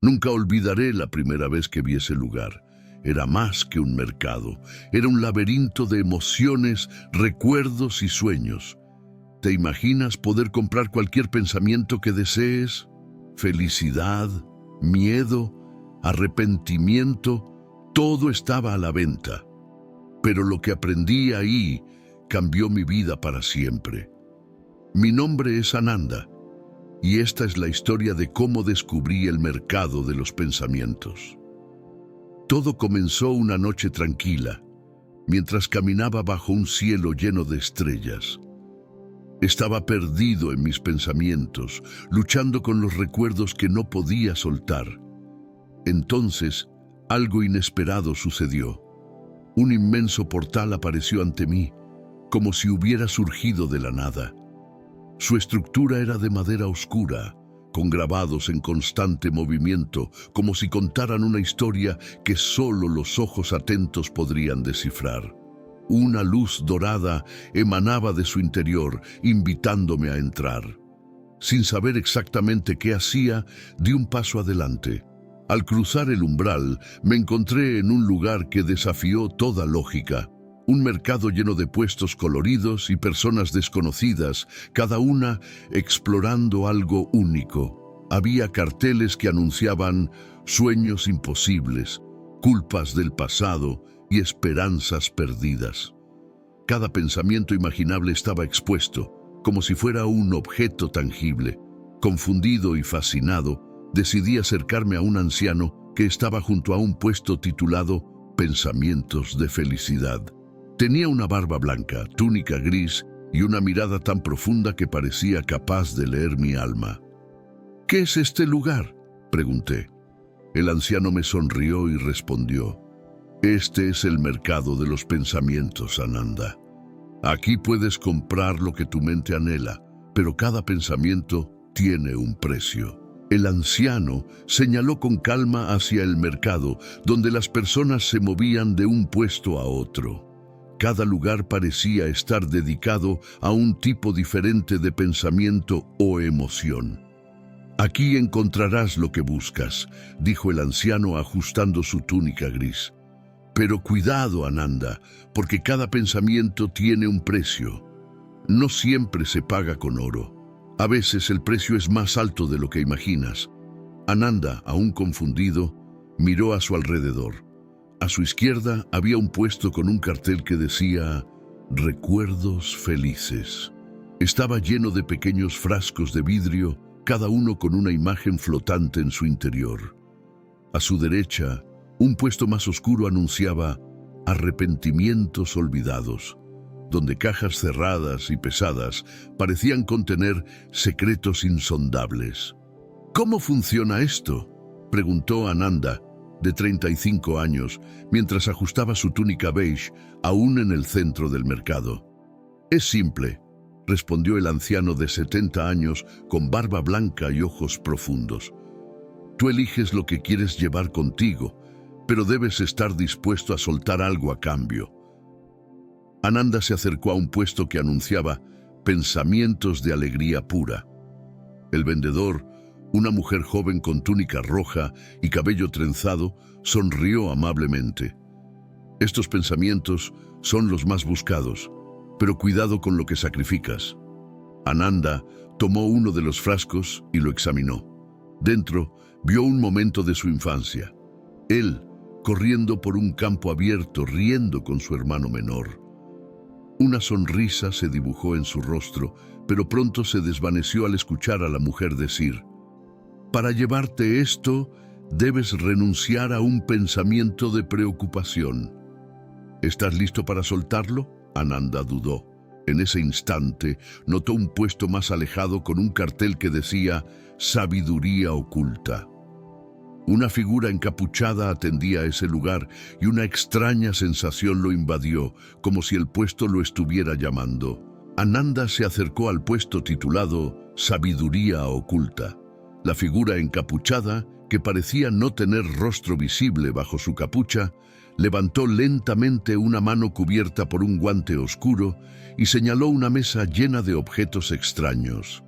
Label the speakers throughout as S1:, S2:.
S1: Nunca olvidaré la primera vez que vi ese lugar. Era más que un mercado, era un laberinto de emociones, recuerdos y sueños. ¿Te imaginas poder comprar cualquier pensamiento que desees? Felicidad, miedo, arrepentimiento, todo estaba a la venta. Pero lo que aprendí ahí cambió mi vida para siempre. Mi nombre es Ananda, y esta es la historia de cómo descubrí el mercado de los pensamientos. Todo comenzó una noche tranquila, mientras caminaba bajo un cielo lleno de estrellas. Estaba perdido en mis pensamientos, luchando con los recuerdos que no podía soltar. Entonces, algo inesperado sucedió. Un inmenso portal apareció ante mí, como si hubiera surgido de la nada. Su estructura era de madera oscura, con grabados en constante movimiento, como si contaran una historia que solo los ojos atentos podrían descifrar. Una luz dorada emanaba de su interior, invitándome a entrar. Sin saber exactamente qué hacía, di un paso adelante. Al cruzar el umbral, me encontré en un lugar que desafió toda lógica. Un mercado lleno de puestos coloridos y personas desconocidas, cada una explorando algo único. Había carteles que anunciaban sueños imposibles, culpas del pasado y esperanzas perdidas. Cada pensamiento imaginable estaba expuesto, como si fuera un objeto tangible. Confundido y fascinado, decidí acercarme a un anciano que estaba junto a un puesto titulado Pensamientos de Felicidad. Tenía una barba blanca, túnica gris y una mirada tan profunda que parecía capaz de leer mi alma. ¿Qué es este lugar?, pregunté. El anciano me sonrió y respondió: este es el mercado de los pensamientos, Ananda. Aquí puedes comprar lo que tu mente anhela, pero cada pensamiento tiene un precio. El anciano señaló con calma hacia el mercado, donde las personas se movían de un puesto a otro. Cada lugar parecía estar dedicado a un tipo diferente de pensamiento o emoción. Aquí encontrarás lo que buscas, dijo el anciano ajustando su túnica gris. Pero cuidado, Ananda, porque cada pensamiento tiene un precio. No siempre se paga con oro. A veces el precio es más alto de lo que imaginas. Ananda, aún confundido, miró a su alrededor. A su izquierda había un puesto con un cartel que decía «Recuerdos felices». Estaba lleno de pequeños frascos de vidrio, cada uno con una imagen flotante en su interior. A su derecha, un puesto más oscuro anunciaba «Arrepentimientos olvidados», donde cajas cerradas y pesadas parecían contener secretos insondables. «¿Cómo funciona esto?», preguntó Ananda, de 35 años, mientras ajustaba su túnica beige, aún en el centro del mercado. «Es simple», respondió el anciano de 70 años, con barba blanca y ojos profundos. «Tú eliges lo que quieres llevar contigo, pero debes estar dispuesto a soltar algo a cambio». Ananda se acercó a un puesto que anunciaba «Pensamientos de alegría pura». El vendedor, una mujer joven con túnica roja y cabello trenzado, sonrió amablemente. «Estos pensamientos son los más buscados, pero cuidado con lo que sacrificas». Ananda tomó uno de los frascos y lo examinó. Dentro, vio un momento de su infancia. Él, corriendo por un campo abierto, riendo con su hermano menor. Una sonrisa se dibujó en su rostro, pero pronto se desvaneció al escuchar a la mujer decir: «Para llevarte esto, debes renunciar a un pensamiento de preocupación». «¿Estás listo para soltarlo?», Ananda dudó. En ese instante, notó un puesto más alejado con un cartel que decía «Sabiduría oculta». Una figura encapuchada atendía a ese lugar y una extraña sensación lo invadió, como si el puesto lo estuviera llamando. Ananda se acercó al puesto titulado «Sabiduría oculta». La figura encapuchada, que parecía no tener rostro visible bajo su capucha, levantó lentamente una mano cubierta por un guante oscuro y señaló una mesa llena de objetos extraños.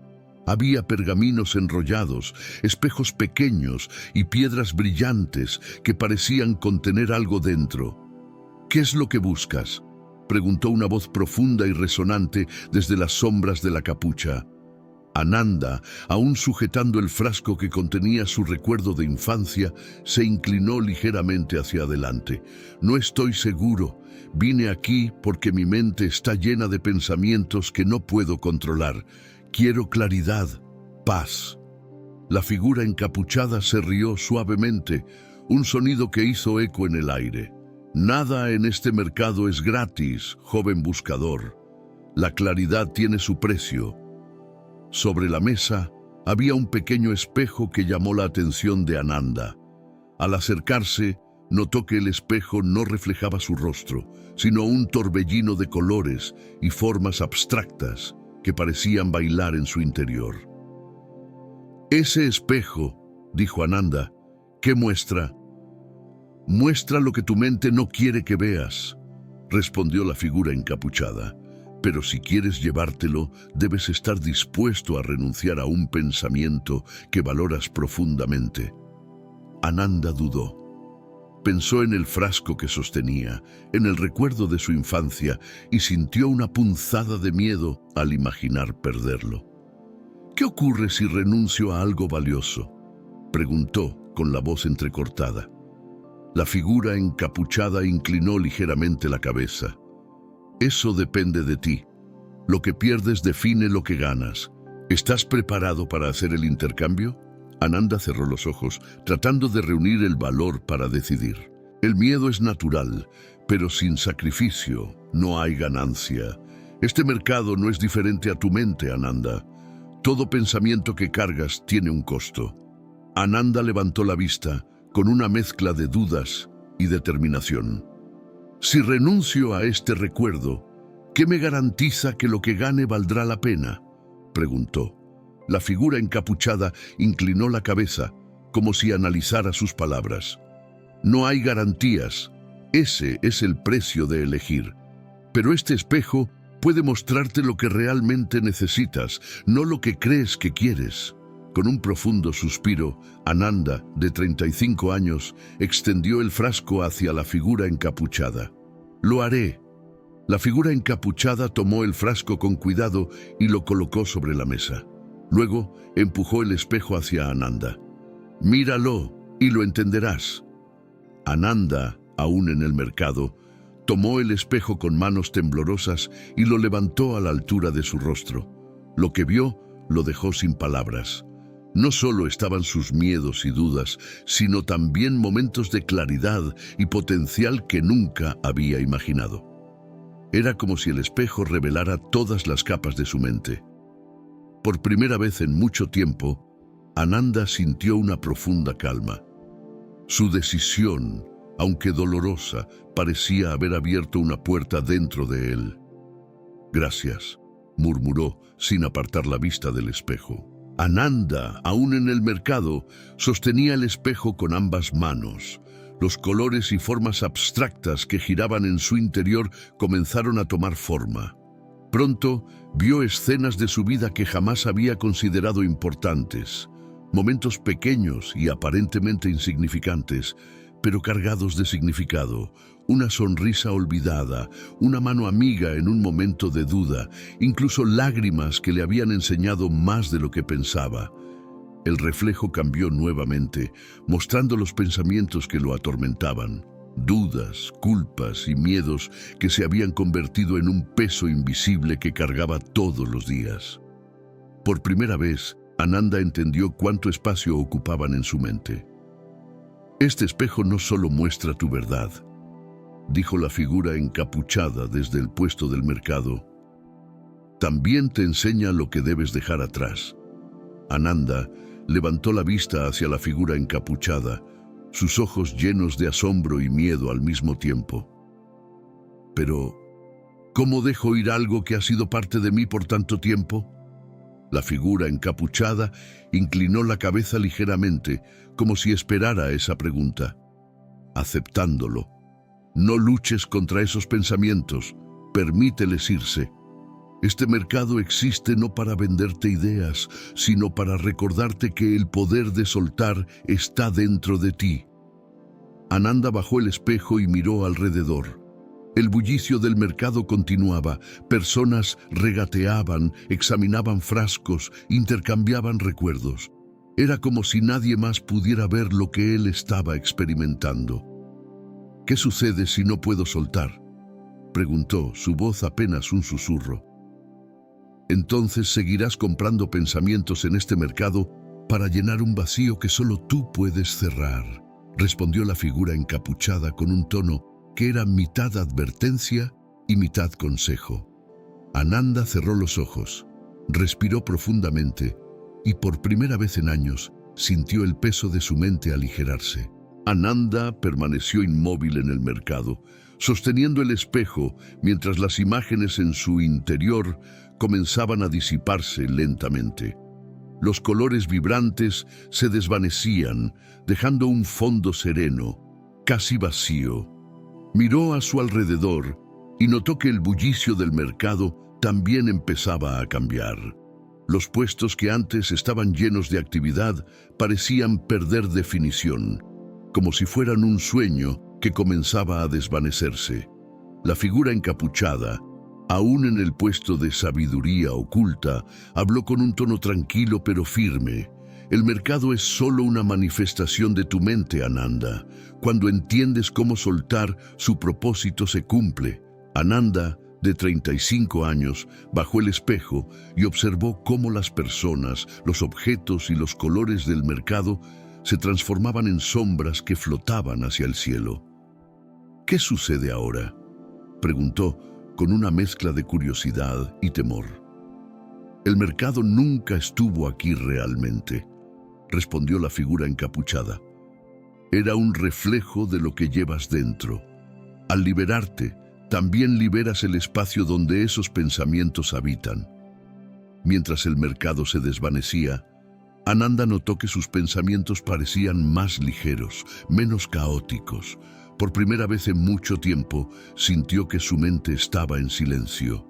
S1: Había pergaminos enrollados, espejos pequeños y piedras brillantes que parecían contener algo dentro. «¿Qué es lo que buscas?», preguntó una voz profunda y resonante desde las sombras de la capucha. Ananda, aún sujetando el frasco que contenía su recuerdo de infancia, se inclinó ligeramente hacia adelante. «No estoy seguro. Vine aquí porque mi mente está llena de pensamientos que no puedo controlar. Quiero claridad, paz». La figura encapuchada se rió suavemente, un sonido que hizo eco en el aire. «Nada en este mercado es gratis, joven buscador. La claridad tiene su precio». Sobre la mesa había un pequeño espejo que llamó la atención de Ananda. Al acercarse, notó que el espejo no reflejaba su rostro, sino un torbellino de colores y formas abstractas que parecían bailar en su interior. «Ese espejo», dijo Ananda, «¿qué muestra?». «Muestra lo que tu mente no quiere que veas», respondió la figura encapuchada. «Pero si quieres llevártelo, debes estar dispuesto a renunciar a un pensamiento que valoras profundamente». Ananda dudó. Pensó en el frasco que sostenía, en el recuerdo de su infancia, y sintió una punzada de miedo al imaginar perderlo. «¿Qué ocurre si renuncio a algo valioso?», preguntó con la voz entrecortada. La figura encapuchada inclinó ligeramente la cabeza. «Eso depende de ti. Lo que pierdes define lo que ganas. ¿Estás preparado para hacer el intercambio?». Ananda cerró los ojos, tratando de reunir el valor para decidir. «El miedo es natural, pero sin sacrificio no hay ganancia. Este mercado no es diferente a tu mente, Ananda. Todo pensamiento que cargas tiene un costo». Ananda levantó la vista con una mezcla de dudas y determinación. «Si renuncio a este recuerdo, ¿qué me garantiza que lo que gane valdrá la pena?», preguntó. La figura encapuchada inclinó la cabeza, como si analizara sus palabras. «No hay garantías. Ese es el precio de elegir. Pero este espejo puede mostrarte lo que realmente necesitas, no lo que crees que quieres». Con un profundo suspiro, Ananda, de 35 años, extendió el frasco hacia la figura encapuchada. «Lo haré». La figura encapuchada tomó el frasco con cuidado y lo colocó sobre la mesa. Luego empujó el espejo hacia Ananda. «Míralo y lo entenderás». Ananda, aún en el mercado, tomó el espejo con manos temblorosas y lo levantó a la altura de su rostro. Lo que vio lo dejó sin palabras. No solo estaban sus miedos y dudas, sino también momentos de claridad y potencial que nunca había imaginado. Era como si el espejo revelara todas las capas de su mente. Por primera vez en mucho tiempo, Ananda sintió una profunda calma. Su decisión, aunque dolorosa, parecía haber abierto una puerta dentro de él. «Gracias», murmuró sin apartar la vista del espejo. Ananda, aún en el mercado, sostenía el espejo con ambas manos. Los colores y formas abstractas que giraban en su interior comenzaron a tomar forma. Pronto vio escenas de su vida que jamás había considerado importantes, momentos pequeños y aparentemente insignificantes, pero cargados de significado, una sonrisa olvidada, una mano amiga en un momento de duda, incluso lágrimas que le habían enseñado más de lo que pensaba. El reflejo cambió nuevamente, mostrando los pensamientos que lo atormentaban, dudas, culpas y miedos que se habían convertido en un peso invisible que cargaba todos los días. Por primera vez, Ananda entendió cuánto espacio ocupaban en su mente. «Este espejo no solo muestra tu verdad», dijo la figura encapuchada desde el puesto del mercado, «también te enseña lo que debes dejar atrás». Ananda levantó la vista hacia la figura encapuchada, sus ojos llenos de asombro y miedo al mismo tiempo. «Pero, ¿cómo dejo ir algo que ha sido parte de mí por tanto tiempo?». La figura encapuchada inclinó la cabeza ligeramente, como si esperara esa pregunta. «Aceptándolo. No luches contra esos pensamientos, permíteles irse». Este mercado existe no para venderte ideas, sino para recordarte que el poder de soltar está dentro de ti. Ananda bajó el espejo y miró alrededor. El bullicio del mercado continuaba. Personas regateaban, examinaban frascos, intercambiaban recuerdos. Era como si nadie más pudiera ver lo que él estaba experimentando. ¿Qué sucede si no puedo soltar?, preguntó, su voz apenas un susurro. Entonces seguirás comprando pensamientos en este mercado para llenar un vacío que solo tú puedes cerrar, respondió la figura encapuchada con un tono que era mitad advertencia y mitad consejo. Ananda cerró los ojos, respiró profundamente y por primera vez en años sintió el peso de su mente aligerarse. Ananda permaneció inmóvil en el mercado, sosteniendo el espejo mientras las imágenes en su interior comenzaban a disiparse lentamente. Los colores vibrantes se desvanecían, dejando un fondo sereno, casi vacío. Miró a su alrededor y notó que el bullicio del mercado también empezaba a cambiar. Los puestos que antes estaban llenos de actividad parecían perder definición, como si fueran un sueño que comenzaba a desvanecerse. La figura encapuchada, aún en el puesto de sabiduría oculta, habló con un tono tranquilo pero firme. El mercado es solo una manifestación de tu mente, Ananda. Cuando entiendes cómo soltar, su propósito se cumple. Ananda, de 35 años, bajó el espejo y observó cómo las personas, los objetos y los colores del mercado se transformaban en sombras que flotaban hacia el cielo. ¿Qué sucede ahora?, preguntó con una mezcla de curiosidad y temor. El mercado nunca estuvo aquí realmente, respondió la figura encapuchada. Era un reflejo de lo que llevas dentro. Al liberarte, también liberas el espacio donde esos pensamientos habitan. Mientras el mercado se desvanecía, Ananda notó que sus pensamientos parecían más ligeros, menos caóticos. Por primera vez en mucho tiempo, sintió que su mente estaba en silencio.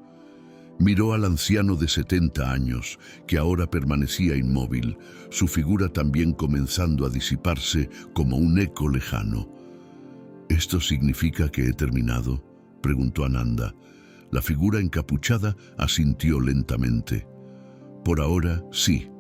S1: Miró al anciano de 70 años, que ahora permanecía inmóvil, su figura también comenzando a disiparse como un eco lejano. ¿Esto significa que he terminado?, preguntó Ananda. La figura encapuchada asintió lentamente. Por ahora, sí.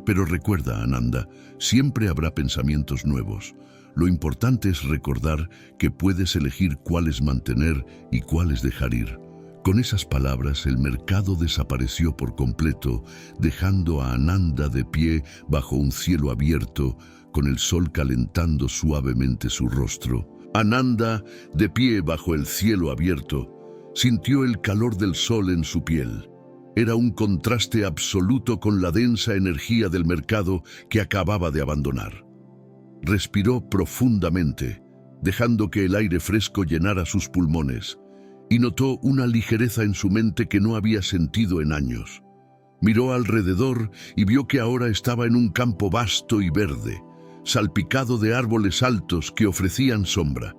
S1: Pero recuerda, Ananda, siempre habrá pensamientos nuevos. Lo importante es recordar que puedes elegir cuáles mantener y cuáles dejar ir. Con esas palabras, el mercado desapareció por completo, dejando a Ananda de pie bajo un cielo abierto, con el sol calentando suavemente su rostro. Ananda, de pie bajo el cielo abierto, sintió el calor del sol en su piel. Era un contraste absoluto con la densa energía del mercado que acababa de abandonar. Respiró profundamente, dejando que el aire fresco llenara sus pulmones, y notó una ligereza en su mente que no había sentido en años. Miró alrededor y vio que ahora estaba en un campo vasto y verde, salpicado de árboles altos que ofrecían sombra.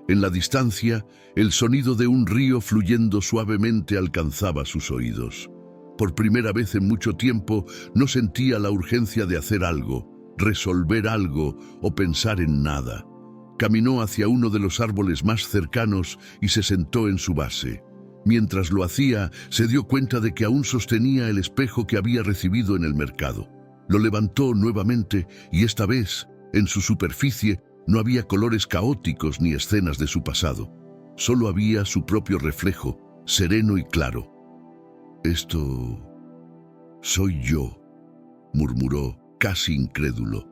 S1: En la distancia, el sonido de un río fluyendo suavemente alcanzaba sus oídos. Por primera vez en mucho tiempo, no sentía la urgencia de hacer algo, resolver algo o pensar en nada. Caminó hacia uno de los árboles más cercanos y se sentó en su base. Mientras lo hacía, se dio cuenta de que aún sostenía el espejo que había recibido en el mercado. Lo levantó nuevamente y esta vez, en su superficie, no había colores caóticos ni escenas de su pasado. Solo había su propio reflejo, sereno y claro. «Esto soy yo», murmuró, casi incrédulo.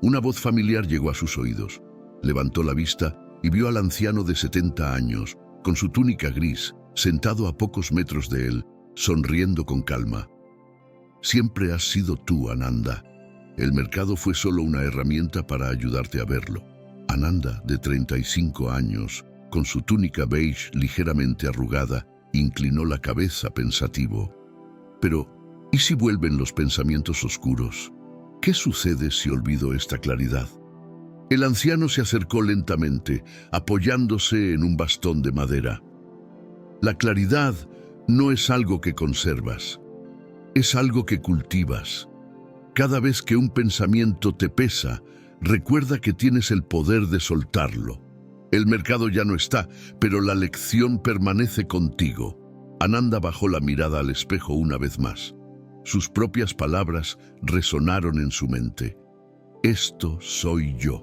S1: Una voz familiar llegó a sus oídos. Levantó la vista y vio al anciano de 70 años, con su túnica gris, sentado a pocos metros de él, sonriendo con calma. «Siempre has sido tú, Ananda. El mercado fue solo una herramienta para ayudarte a verlo». Ananda, de 35 años, con su túnica beige ligeramente arrugada, inclinó la cabeza pensativo. «Pero, ¿y si vuelven los pensamientos oscuros? ¿Qué sucede si olvido esta claridad?». El anciano se acercó lentamente, apoyándose en un bastón de madera. «La claridad no es algo que conservas, es algo que cultivas. Cada vez que un pensamiento te pesa, recuerda que tienes el poder de soltarlo. El mercado ya no está, pero la lección permanece contigo. Ananda bajó la mirada al espejo una vez más. Sus propias palabras resonaron en su mente. Esto soy yo.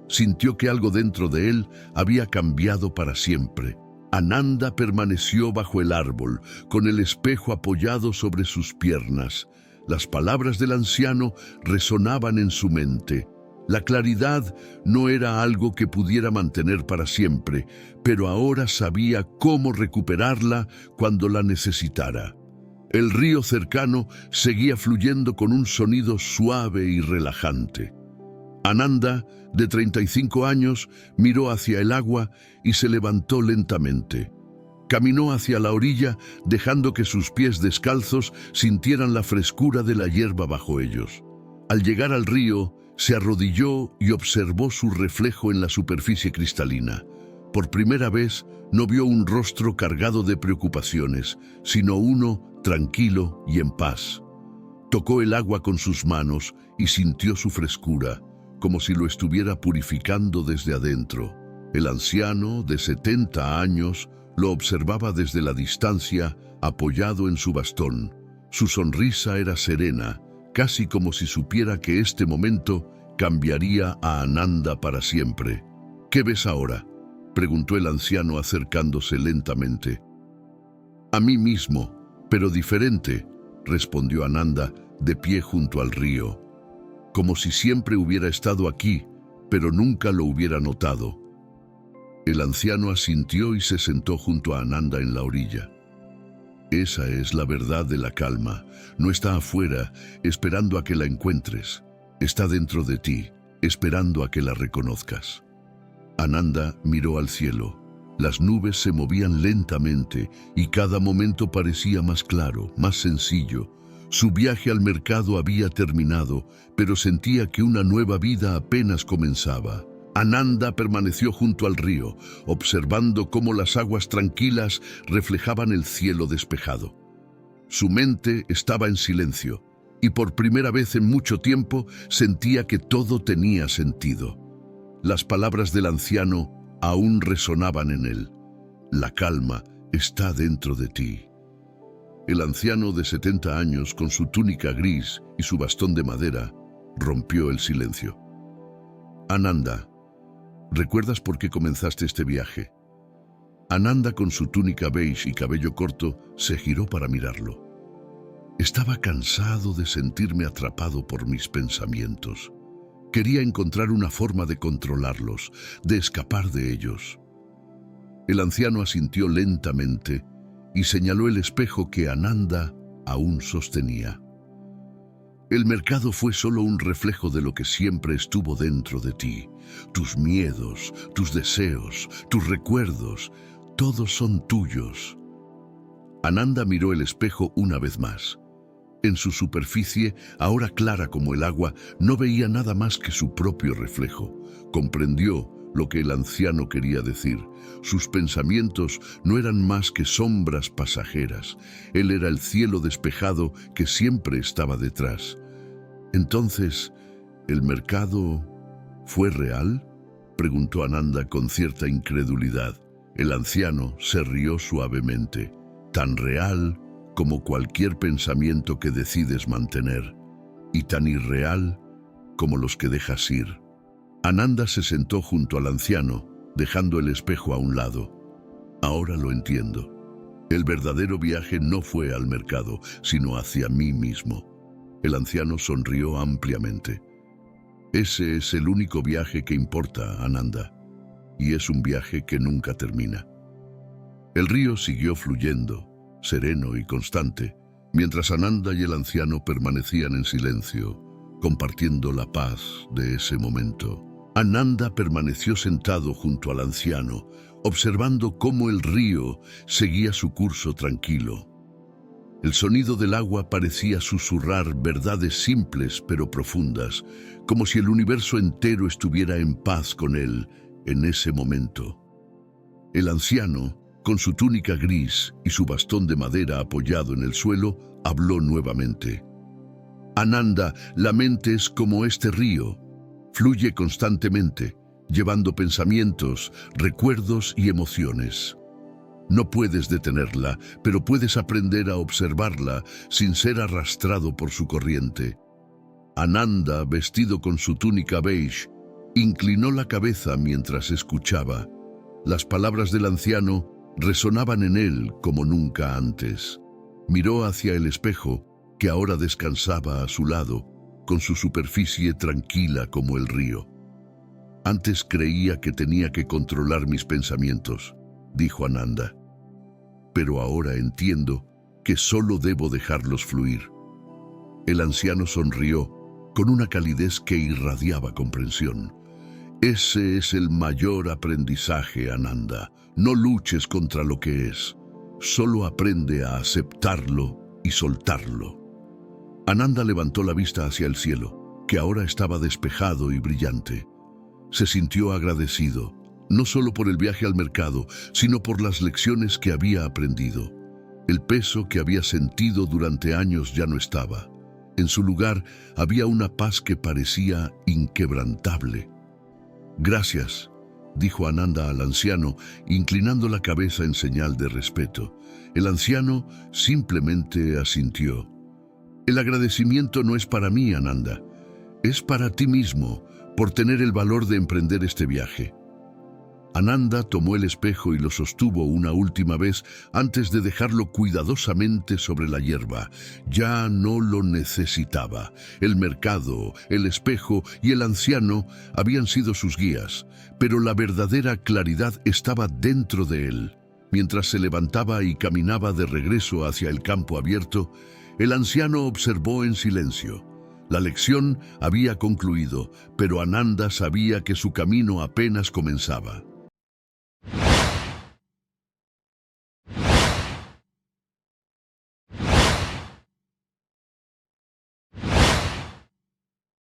S1: Sintió que algo dentro de él había cambiado para siempre. Ananda permaneció bajo el árbol, con el espejo apoyado sobre sus piernas. Las palabras del anciano resonaban en su mente. La claridad no era algo que pudiera mantener para siempre, pero ahora sabía cómo recuperarla cuando la necesitara. El río cercano seguía fluyendo con un sonido suave y relajante. Ananda, de 35 años, miró hacia el agua y se levantó lentamente. Caminó hacia la orilla, dejando que sus pies descalzos sintieran la frescura de la hierba bajo ellos. Al llegar al río, se arrodilló y observó su reflejo en la superficie cristalina. Por primera vez, no vio un rostro cargado de preocupaciones, sino uno tranquilo y en paz. Tocó el agua con sus manos y sintió su frescura, como si lo estuviera purificando desde adentro. El anciano, de 70 años, lo observaba desde la distancia, apoyado en su bastón. Su sonrisa era serena, casi como si supiera que este momento cambiaría a Ananda para siempre. ¿Qué ves ahora?, preguntó el anciano acercándose lentamente. A mí mismo, pero diferente, respondió Ananda, de pie junto al río. Como si siempre hubiera estado aquí, pero nunca lo hubiera notado. El anciano asintió y se sentó junto a Ananda en la orilla. Esa es la verdad de la calma. No está afuera, esperando a que la encuentres. Está dentro de ti, esperando a que la reconozcas. Ananda miró al cielo. Las nubes se movían lentamente y cada momento parecía más claro, más sencillo. Su viaje al mercado había terminado, pero sentía que una nueva vida apenas comenzaba. Ananda permaneció junto al río, observando cómo las aguas tranquilas reflejaban el cielo despejado. Su mente estaba en silencio, y por primera vez en mucho tiempo sentía que todo tenía sentido. Las palabras del anciano aún resonaban en él. La calma está dentro de ti. El anciano de 70 años, con su túnica gris y su bastón de madera, rompió el silencio. Ananda, ¿recuerdas por qué comenzaste este viaje? Ananda, con su túnica beige y cabello corto, se giró para mirarlo. Estaba cansado de sentirme atrapado por mis pensamientos. Quería encontrar una forma de controlarlos, de escapar de ellos. El anciano asintió lentamente y señaló el espejo que Ananda aún sostenía. El mercado fue solo un reflejo de lo que siempre estuvo dentro de ti. Tus miedos, tus deseos, tus recuerdos, todos son tuyos. Ananda miró el espejo una vez más. En su superficie, ahora clara como el agua, no veía nada más que su propio reflejo. Comprendió lo que el anciano quería decir. Sus pensamientos no eran más que sombras pasajeras. Él era el cielo despejado que siempre estaba detrás. Entonces, ¿el mercado fue real?, preguntó Ananda con cierta incredulidad. El anciano se rió suavemente. Tan real como cualquier pensamiento que decides mantener, y tan irreal como los que dejas ir. Ananda se sentó junto al anciano, dejando el espejo a un lado. Ahora lo entiendo. El verdadero viaje no fue al mercado, sino hacia mí mismo. El anciano sonrió ampliamente. Ese es el único viaje que importa, Ananda, y es un viaje que nunca termina. El río siguió fluyendo, sereno y constante, mientras Ananda y el anciano permanecían en silencio, compartiendo la paz de ese momento. Ananda permaneció sentado junto al anciano, observando cómo el río seguía su curso tranquilo. El sonido del agua parecía susurrar verdades simples pero profundas, como si el universo entero estuviera en paz con él en ese momento. El anciano, Con su túnica gris y su bastón de madera apoyado en el suelo, habló nuevamente. Ananda, la mente es como este río. Fluye constantemente, llevando pensamientos, recuerdos y emociones. No puedes detenerla, pero puedes aprender a observarla sin ser arrastrado por su corriente. Ananda, vestido con su túnica beige, inclinó la cabeza mientras escuchaba. Las palabras del anciano resonaban en él como nunca antes. Miró hacia el espejo, que ahora descansaba a su lado, con su superficie tranquila como el río. Antes creía que tenía que controlar mis pensamientos, dijo Ananda. Pero ahora entiendo que solo debo dejarlos fluir. El anciano sonrió con una calidez que irradiaba comprensión. Ese es el mayor aprendizaje, Ananda. No luches contra lo que es. Solo aprende a aceptarlo y soltarlo. Ananda levantó la vista hacia el cielo, que ahora estaba despejado y brillante. Se sintió agradecido, no solo por el viaje al mercado, sino por las lecciones que había aprendido. El peso que había sentido durante años ya no estaba. En su lugar había una paz que parecía inquebrantable. Gracias, dijo Ananda al anciano, inclinando la cabeza en señal de respeto. El anciano simplemente asintió. El agradecimiento no es para mí, Ananda. Es para ti mismo, por tener el valor de emprender este viaje. Ananda tomó el espejo y lo sostuvo una última vez antes de dejarlo cuidadosamente sobre la hierba. Ya no lo necesitaba. El mercado, el espejo y el anciano habían sido sus guías, pero la verdadera claridad estaba dentro de él. Mientras se levantaba y caminaba de regreso hacia el campo abierto, el anciano observó en silencio. La lección había concluido, pero Ananda sabía que su camino apenas comenzaba.